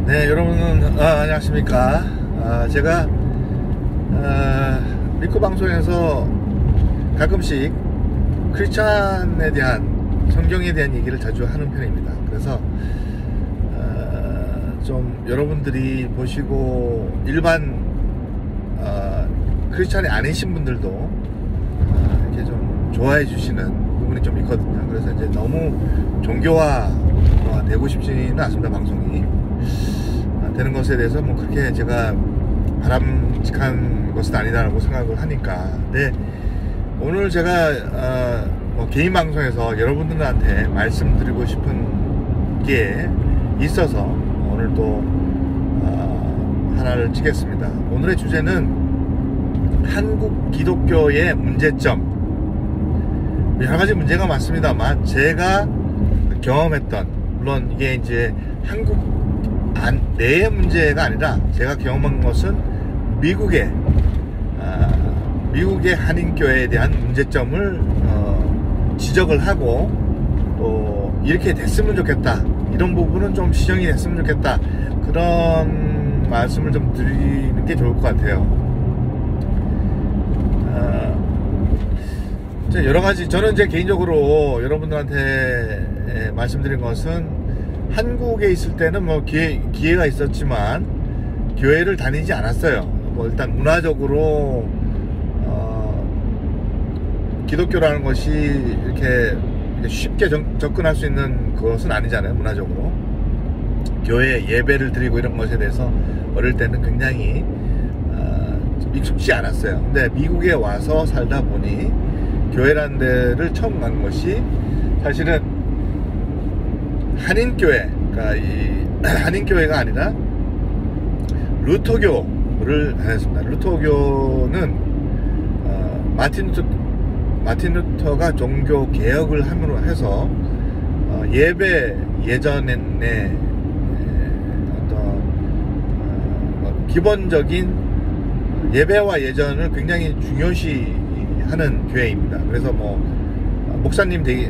네, 여러분, 안녕하십니까. 제가, 미코 방송에서 가끔씩 크리스찬에 대한, 성경에 대한 얘기를 자주 하는 편입니다. 그래서, 좀 여러분들이 보시고, 일반, 크리스찬이 아니신 분들도, 이렇게 좀 좋아해 주시는 부분이 좀 있거든요. 그래서 이제 너무 종교화 되고 싶지는 않습니다, 방송이. 되는 것에 대해서 뭐 그렇게 제가 바람직한 것은 아니다라고 생각을 하니까. 네, 오늘 제가 뭐 개인 방송에서 여러분들한테 말씀드리고 싶은 게 있어서 오늘 또 하나를 찍겠습니다. 오늘의 주제는 한국 기독교의 문제점. 여러 가지 문제가 많습니다만 제가 경험했던, 물론 이게 이제 한국 내의 문제가 아니라 제가 경험한 것은 미국의 한인교회에 대한 문제점을 지적을 하고, 또 이렇게 됐으면 좋겠다, 이런 부분은 좀 시정이 됐으면 좋겠다, 그런 말씀을 좀 드리는 게 좋을 것 같아요. 여러 가지, 저는 이제 개인적으로 여러분들한테 말씀드린 것은, 한국에 있을 때는 뭐 기회가 있었지만 교회를 다니지 않았어요. 뭐 일단 문화적으로 기독교라는 것이 이렇게 쉽게 접근할 수 있는 것은 아니잖아요. 문화적으로 교회 예배를 드리고 이런 것에 대해서 어릴 때는 굉장히 익숙지 않았어요. 근데 미국에 와서 살다 보니 교회라는 데를 처음 간 것이 사실은 한인교회가 한인교회가 아니라 루터교를 다녔습니다. 루터교는 마틴 루터가 종교 개혁을 함으로 해서 예배 예전에 어떤 기본적인 예배와 예전을 굉장히 중요시하는 교회입니다. 그래서 뭐 목사님이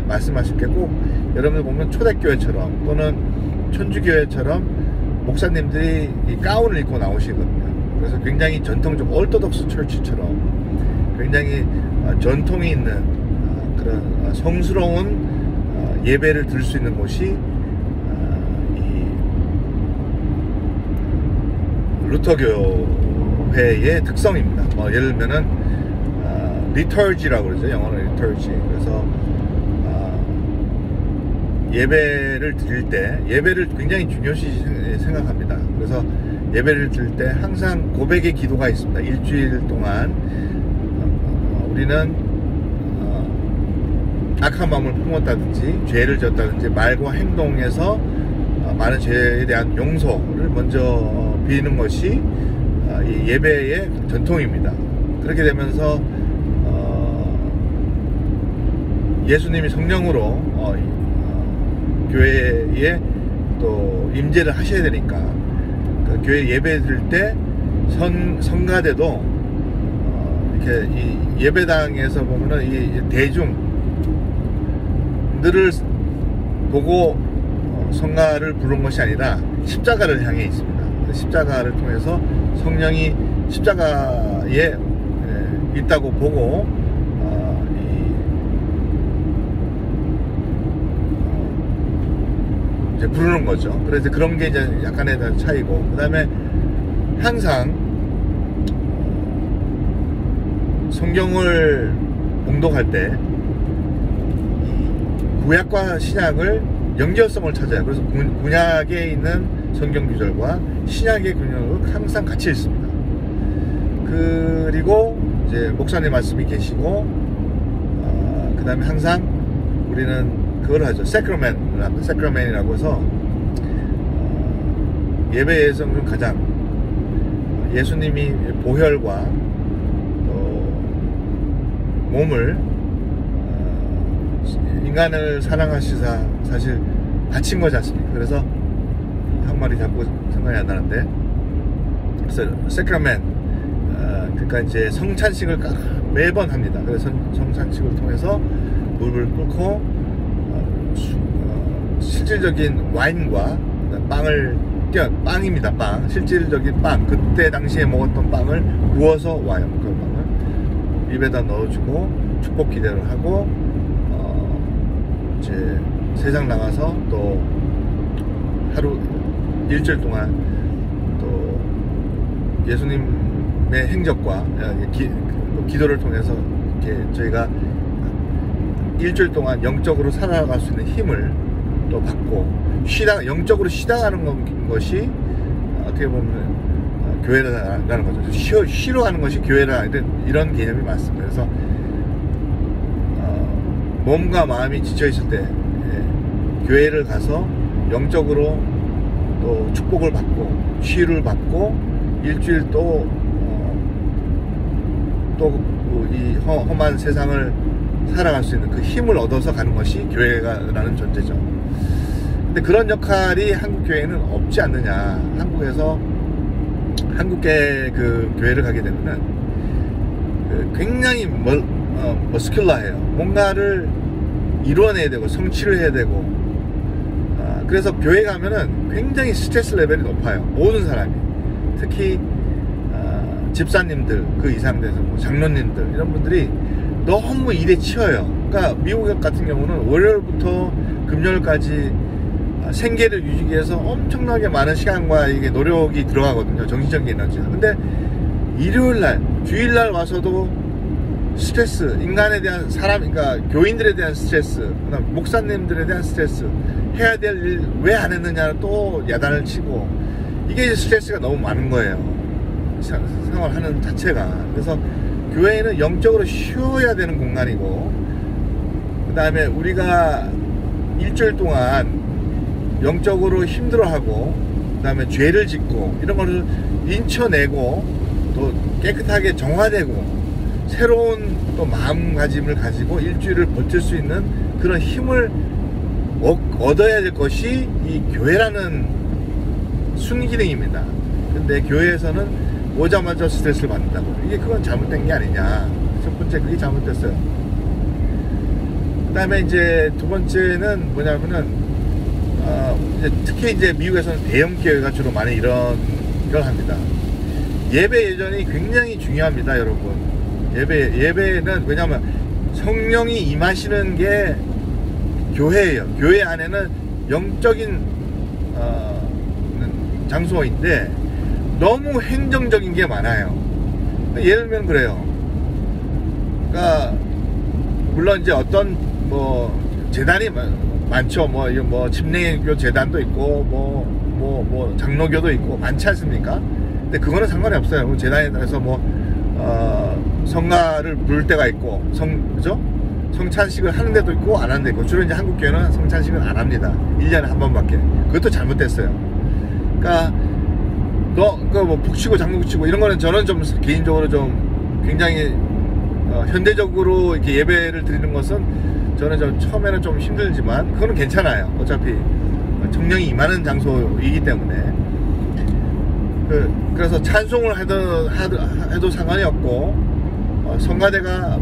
말씀하실 게 꼭 여러분들 보면 초대교회처럼 또는 천주교회처럼 목사님들이 이 가운을 입고 나오시거든요. 그래서 굉장히 전통적 오르토독스 처치처럼 굉장히 전통이 있는 그런 성스러운 예배를 드릴 수 있는 곳이 이 루터교회의 특성입니다. 뭐 예를 들면은 리터지라고 그러죠. 영어로 리터지. 그래서 예배를 드릴 때 예배를 굉장히 중요시 생각합니다. 그래서 예배를 드릴 때 항상 고백의 기도가 있습니다. 일주일 동안 우리는 악한 마음을 품었다든지 죄를 졌다든지 말과 행동에서 많은 죄에 대한 용서를 먼저 비는 것이 이 예배의 전통입니다. 그렇게 되면서 예수님이 성령으로 교회에 또 임재를 하셔야 되니까 그 교회 예배 드릴 때 성가대도 이렇게 이 예배당에서 보면은 이 대중들을 보고 성가를 부른 것이 아니라 십자가를 향해 있습니다. 십자가를 통해서 성령이 십자가에 있다고 보고 이제 부르는 거죠. 그래서 그런 게 이제 약간의 차이고, 그 다음에 항상 성경을 봉독할 때 구약과 신약을 연결성을 찾아요. 그래서 구약에 있는 성경 구절과 신약의 구절을 항상 같이 읽습니다. 그리고 이제 목사님 말씀이 계시고, 그 다음에 항상 우리는 그걸 하죠. 세크라멘이라고 해서 예배에서 가장 예수님이 보혈과 몸을 인간을 사랑하시사 사실 바친 거지 않습니까? 그래서 한마디 자꾸 생각이 안 나는데, 그래서 세크라멘, 그러니까 이제 성찬식을 매번 합니다. 그래서 성찬식을 통해서 물을 끓고 실질적인 와인과 빵입니다. 빵, 실질적인 빵, 그때 당시에 먹었던 빵을 구워서 와요. 그 빵을 입에다 넣어주고 축복 기대를 하고 이제 세상 나가서 또 하루 일주일 동안 또 예수님의 행적과 기도를 통해서 이렇게 저희가 일주일 동안 영적으로 살아갈 수 있는 힘을 또 받고 영적으로 쉬다가는 것이 어떻게 보면 교회라는 거죠. 쉬러 가는 것이 교회라 이런 개념이 많습니다. 그래서 몸과 마음이 지쳐 있을 때 교회를 가서 영적으로 또 축복을 받고 치유를 받고 일주일 또 이 험한 세상을 살아갈 수 있는 그 힘을 얻어서 가는 것이 교회라는 존재죠. 근데 그런 역할이 한국 교회에는 없지 않느냐. 한국계 그 교회를 가게 되면은 굉장히 머스큘러해요. 뭔가를 이루어내야 되고 성취를 해야 되고 그래서 교회 가면은 굉장히 스트레스 레벨이 높아요. 모든 사람이. 특히 집사님들 그 이상 돼서 장로님들 이런 분들이 너무 일에 치여요. 그러니까 미국 같은 경우는 월요일부터 금요일까지 생계를 유지하기 위해서 엄청나게 많은 시간과 이게 노력이 들어가거든요. 정신적인 에너지가. 근데 일요일날, 주일날 와서도 스트레스, 인간에 대한 그러니까 교인들에 대한 스트레스, 그다음 목사님들에 대한 스트레스, 해야 될 일 왜 안 했느냐 또 야단을 치고 이게 이제 스트레스가 너무 많은 거예요. 생활하는 자체가. 그래서 교회는 영적으로 쉬어야 되는 공간이고, 그 다음에 우리가 일주일 동안 영적으로 힘들어하고, 그 다음에 죄를 짓고 이런 거를 인쳐내고 또 깨끗하게 정화되고 새로운 또 마음가짐을 가지고 일주일을 버틸 수 있는 그런 힘을 얻어야 될 것이 이 교회라는 순기능입니다. 근데 교회에서는 오자마자 스트레스를 받는다고. 그건 잘못된 게 아니냐. 첫 번째, 그게 잘못됐어요. 그 다음에 이제 두 번째는 뭐냐면은, 특히 이제 미국에서는 대형 교회가 주로 많이 이런 걸 합니다. 예배 예전이 굉장히 중요합니다, 여러분. 예배는 왜냐면 성령이 임하시는 게 교회예요. 교회 안에는 영적인, 장소인데, 너무 행정적인 게 많아요. 예를 들면 그래요. 그러니까 물론 이제 어떤 재단이 많죠. 침례교 재단도 있고 장로교도 있고 많지 않습니까? 근데 그거는 상관이 없어요. 재단에 따라서 성가를 부를 때가 있고 그죠? 성찬식을 하는 데도 있고 안 하는 데도 있고, 주로 이제 한국 교회는 성찬식을 안 합니다. 1년에 한 번밖에. 그것도 잘못됐어요. 그러니까 북치고 장구치고 이런 거는 저는 좀 개인적으로 좀 굉장히 현대적으로 이렇게 예배를 드리는 것은 저는 좀 처음에는 좀 힘들지만 그거는 괜찮아요. 어차피 성령이 임하는 장소이기 때문에. 그래서 찬송을 해도 상관이 없고, 성가대가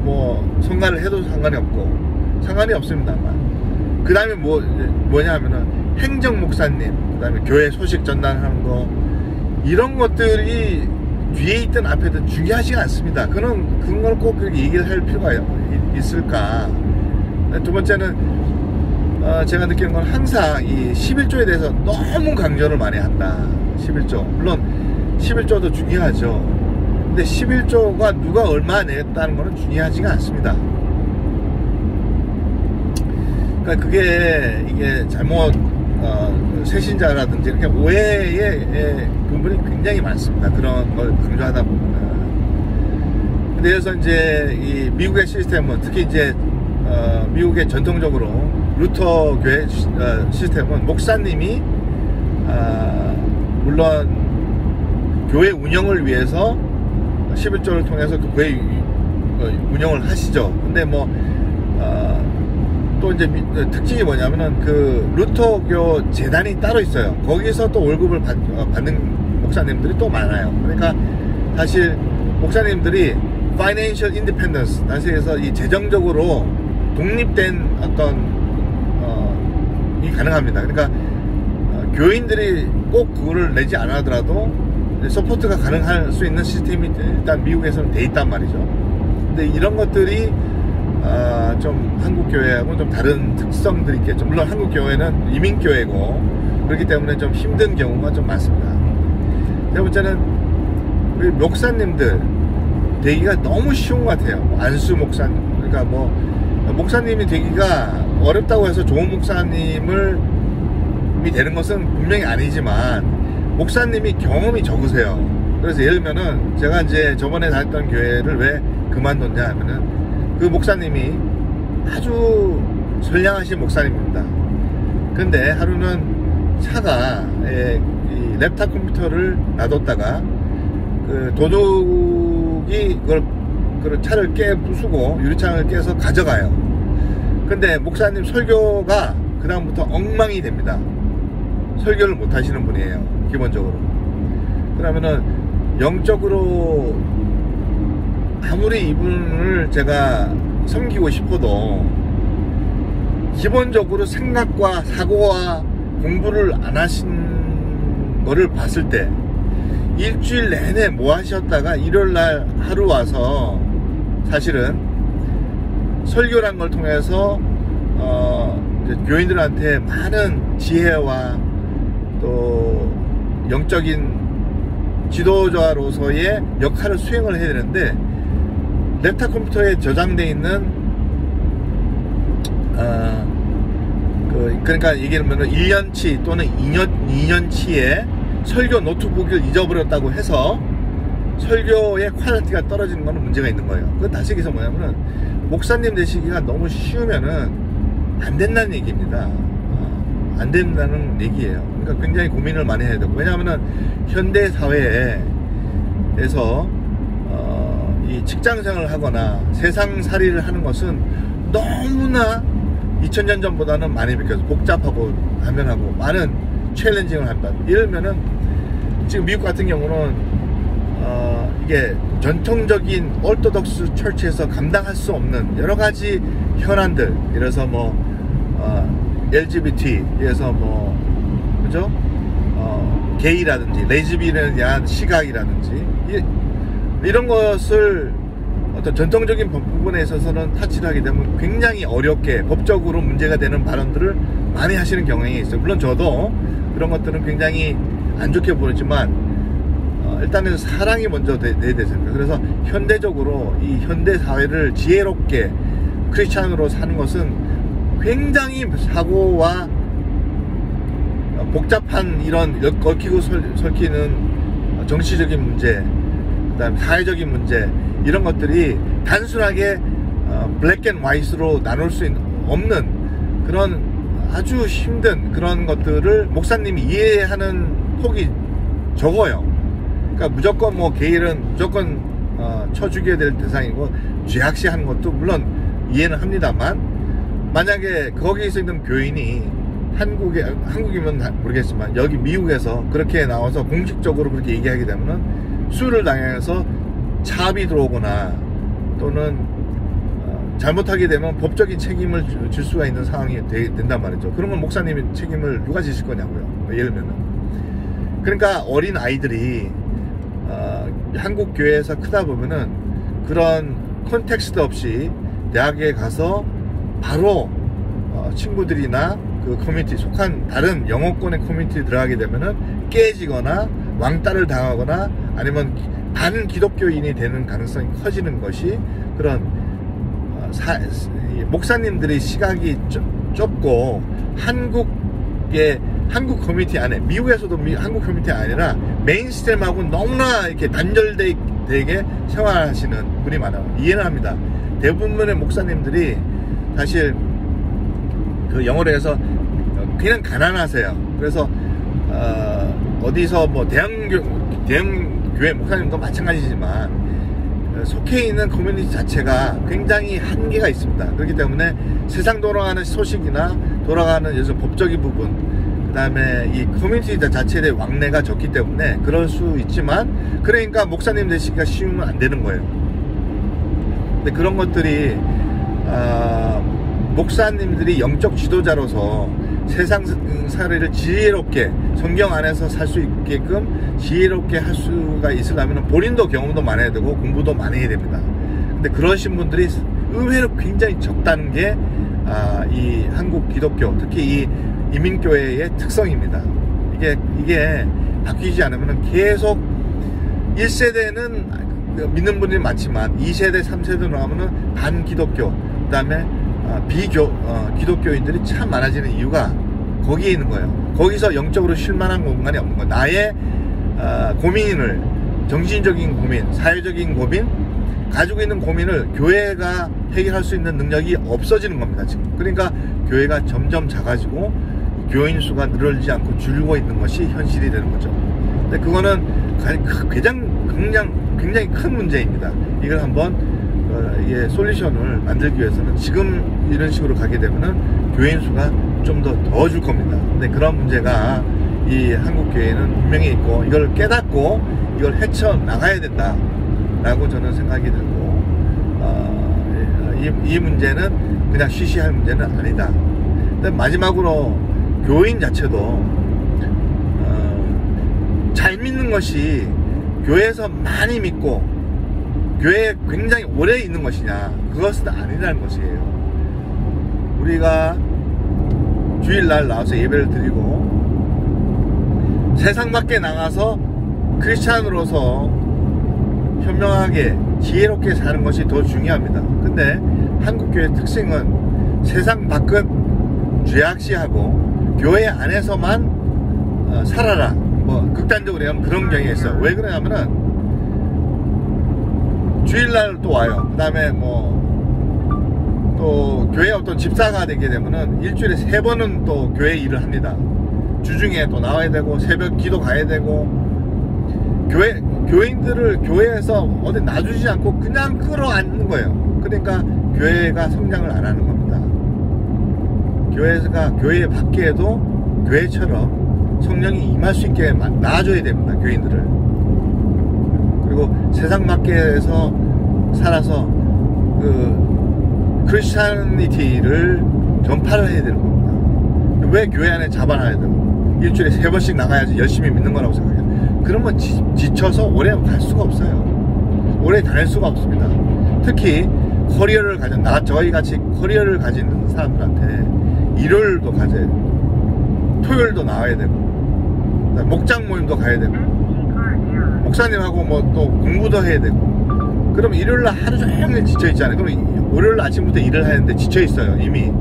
성가를 해도 상관이 없습니다만. 그 다음에 뭐냐 하면은 행정 목사님, 그 다음에 교회 소식 전달하는 거, 이런 것들이 뒤에 있든 앞에 있든 중요하지가 않습니다. 그런 걸 꼭 그렇게 얘기를 할 필요가 있을까. 두 번째는, 제가 느끼는 건 항상 이 11조에 대해서 너무 강조를 많이 한다. 11조. 물론 11조도 중요하죠. 근데 11조가 누가 얼마 냈다는 거는 중요하지가 않습니다. 그러니까 이게 잘못, 새신자라든지 이렇게 오해의 부분이 굉장히 많습니다. 그런 걸 강조하다 보면은. 근데 그래서 이제 이 미국의 시스템은 특히 이제 미국의 전통적으로 루터 교회 시스템은 목사님이 물론 교회 운영을 위해서 11조를 통해서 그 교회 운영을 하시죠. 근데 또 이제 특징이 뭐냐면은 그 루터교 재단이 따로 있어요. 거기서 또 월급을 받는 목사님들이 또 많아요. 그러니까 사실 목사님들이 financial independence, 다시 해서 이 재정적으로 독립된 어떤 이 가능합니다. 그러니까 교인들이 꼭 그거를 내지 않아더라도 서포트가 가능할 수 있는 시스템이 일단 미국에서는 돼 있단 말이죠. 근데 이런 것들이 좀 한국 교회하고 좀 다른 특성들이 있겠죠. 물론 한국 교회는 이민 교회고 그렇기 때문에 좀 힘든 경우가 좀 많습니다. 세 번째는 우리 목사님들 되기가 너무 쉬운 것 같아요. 안수 목사님, 그러니까 뭐 목사님이 되기가 어렵다고 해서 좋은 목사님이 되는 것은 분명히 아니지만 목사님이 경험이 적으세요. 그래서 예를 들면은 제가 이제 저번에 다녔던 교회를 왜 그만뒀냐 하면은 그 목사님이 아주 선량하신 목사님입니다. 근데 하루는 차가 이 랩탑 컴퓨터를 놔뒀다가 그 도둑이 그걸 차를 부수고 유리창을 깨서 가져가요. 근데 목사님 설교가 그 다음부터 엉망이 됩니다. 설교를 못 하시는 분이에요, 기본적으로. 그러면은 영적으로 아무리 이분을 제가 섬기고 싶어도 기본적으로 생각과 사고와 공부를 안 하신 거를 봤을 때 일주일 내내 뭐 하셨다가 일요일날 하루 와서 사실은 설교란 걸 통해서 이제 교인들한테 많은 지혜와 또 영적인 지도자로서의 역할을 수행을 해야 되는데 랩탑 컴퓨터에 저장되어 있는 그러니까 얘기하면 1년치 또는 2년치의 설교 노트북을 잊어버렸다고 해서 설교의 퀄리티가 떨어지는 거는 문제가 있는 거예요. 그건 다시 얘기해서 뭐냐면은 목사님 되시기가 너무 쉬우면은 안 된다는 얘기입니다. 안 된다는 얘기예요. 그러니까 굉장히 고민을 많이 해야 되고, 왜냐하면은 현대 사회에서 이 직장생활을 하거나 세상살이를 하는 것은 너무나 2000년 전보다는 많이 바뀌어서 복잡하고 하면하고 많은 챌린징을 합니다. 예를 들면은 지금 미국 같은 경우는 이게 전통적인 오르토독스 처치에서 감당할 수 없는 여러 가지 현안들, 예를 들어서 뭐 LGBT에서 뭐 그죠? 게이라든지 레즈비언에 대한 시각이라든지 이런 것을 어떤 전통적인 부분에 있어서는 타치를 하게 되면 굉장히 어렵게 법적으로 문제가 되는 발언들을 많이 하시는 경향이 있어요. 물론 저도 그런 것들은 굉장히 안 좋게 보지만 일단은 사랑이 먼저 돼야 되잖아요. 그래서 현대적으로 이 현대 사회를 지혜롭게 크리스찬으로 사는 것은 굉장히 사고와 복잡한 이런 얽히고 설키는 정치적인 문제, 그다음 사회적인 문제, 이런 것들이 단순하게 블랙 앤 화이트로 나눌 수 없는 그런 아주 힘든 그런 것들을 목사님이 이해하는 폭이 적어요. 그러니까 무조건 뭐 게이는 무조건 쳐 죽여야 될 대상이고 죄악시하는 것도 물론 이해는 합니다만, 만약에 거기에서 있는 교인이 한국이면 모르겠지만 여기 미국에서 그렇게 나와서 공식적으로 그렇게 얘기하게 되면은 수를 당해서 차압이 들어오거나 또는 잘못하게 되면 법적인 책임을 질 수가 있는 상황이 된단 말이죠. 그러면 목사님이 책임을 누가 지실 거냐고요. 예를 들면은. 그러니까 어린 아이들이 한국 교회에서 크다 보면은 그런 컨텍스트 없이 대학에 가서 바로 친구들이나 그 커뮤니티 속한 다른 영어권의 커뮤니티에 들어가게 되면은 깨지거나 왕따를 당하거나 아니면 반기독교인이 되는 가능성이 커지는 것이 그런 목사님들의 시각이 좁고 한국 커뮤니티 안에, 미국에서도 한국 커뮤니티 아니라 메인스트림하고 너무나 이렇게 단절되게 생활하시는 분이 많아요. 이해는 합니다. 대부분의 목사님들이 사실 그 영어로 해서 그냥 가난하세요. 그래서 어디서 뭐 대형교회 목사님도 마찬가지지만 속해 있는 커뮤니티 자체가 굉장히 한계가 있습니다. 그렇기 때문에 세상 돌아가는 소식이나 돌아가는 요즘 법적인 부분, 그 다음에 이 커뮤니티 자체의 왕래가 적기 때문에 그럴 수 있지만, 그러니까 목사님 되시기가 쉬우면 안 되는 거예요. 근데 그런 것들이 목사님들이 영적 지도자로서 세상 살이를 지혜롭게 성경 안에서 살 수 있게끔 지혜롭게 할 수가 있으려면 본인도 경험도 많이 해야 되고 공부도 많이 해야 됩니다. 근데 그러신 분들이 의외로 굉장히 적다는 게 이 한국 기독교, 특히 이 이민교회의 특성입니다. 이게 바뀌지 않으면 계속 1세대는 믿는 분들이 많지만 2세대, 3세대 나오면은 반기독교, 그 다음에 기독교인들이 참 많아지는 이유가 거기에 있는 거예요. 거기서 영적으로 쉴만한 공간이 없는 거예요. 나의 고민을, 정신적인 고민, 사회적인 고민, 가지고 있는 고민을 교회가 해결할 수 있는 능력이 없어지는 겁니다, 지금. 그러니까 교회가 점점 작아지고 교인 수가 늘어지지 않고 줄고 있는 것이 현실이 되는 거죠. 근데 그거는 굉장히 큰 문제입니다. 이걸 한번 이게 솔루션을 만들기 위해서는 지금 이런 식으로 가게 되면은 교인 수가 좀 더 줄 겁니다. 근데 그런 문제가 이 한국 교회는 분명히 있고 이걸 깨닫고 이걸 헤쳐나가야 된다 라고 저는 생각이 들고 이 문제는 그냥 쉬쉬할 문제는 아니다. 근데 마지막으로 교인 자체도 잘 믿는 것이 교회에서 많이 믿고 교회에 굉장히 오래 있는 것이냐, 그것은 아니라는 것이에요. 우리가 주일날 나와서 예배를 드리고 세상 밖에 나가서 크리스찬으로서 현명하게 지혜롭게 사는 것이 더 중요합니다. 근데 한국교회의 특징은 세상 밖은 죄악시하고 교회 안에서만 살아라, 뭐 극단적으로 하면 그런 경향이 있어요. 왜 그러냐면은 주일날 또 와요. 그 다음에 또 교회 어떤 집사가 되게 되면은 일주일에 3번은 또 교회 일을 합니다. 주중에 또 나와야 되고 새벽 기도 가야 되고, 교인들을 교회에서 어디 놔주지 않고 그냥 끌어안는 거예요. 그러니까 교회가 성장을 안 하는 겁니다. 교회 밖에도 교회처럼 성령이 임할 수 있게 놔줘야 됩니다, 교인들을. 그리고 세상 밖에서 살아서 크리스찬니티를 전파를 해야 되는 겁니다. 왜 교회 안에 잡아놔야 되고 일주일에 3번씩 나가야지 열심히 믿는 거라고 생각해요. 그러면 지쳐서 오래 갈 수가 없어요. 오래 다닐 수가 없습니다. 특히 커리어를 가진, 저희 같이 커리어를 가진 사람들한테 일요일도 가져야 되고 토요일도 나와야 되고 목장 모임도 가야 되고 목사님하고 또 공부도 해야 되고, 그럼 일요일날 하루 종일 지쳐있잖아요. 그럼 월요일 아침부터 일을 하는데 지쳐있어요. 이미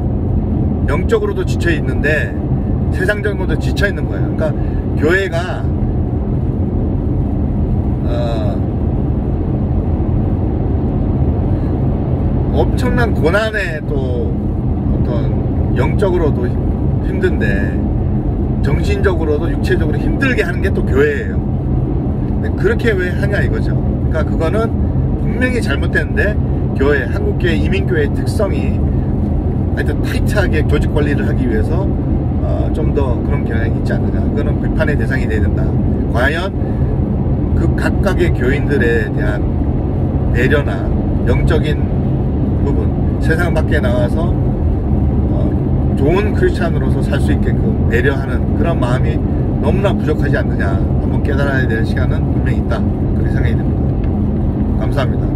영적으로도 지쳐있는데 세상적으로도 지쳐있는 거예요. 그러니까 교회가 엄청난 고난에 또 어떤 영적으로도 힘든데 정신적으로도 육체적으로 힘들게 하는 게 또 교회예요. 근데 그렇게 왜 하냐 이거죠. 그러니까 그거는 분명히 잘못됐는데 한국교회 이민교회의 특성이 하여튼 타이트하게 조직 관리를 하기 위해서 좀 더 그런 경향이 있지 않느냐. 그거는 비판의 대상이 돼야 된다. 과연 그 각각의 교인들에 대한 배려나 영적인 부분, 세상 밖에 나가서 좋은 크리스찬으로서 살 수 있게끔 배려하는 그런 마음이 너무나 부족하지 않느냐. 한번 깨달아야 될 시간은 분명히 있다. 그렇게 생각이 듭니다. 감사합니다.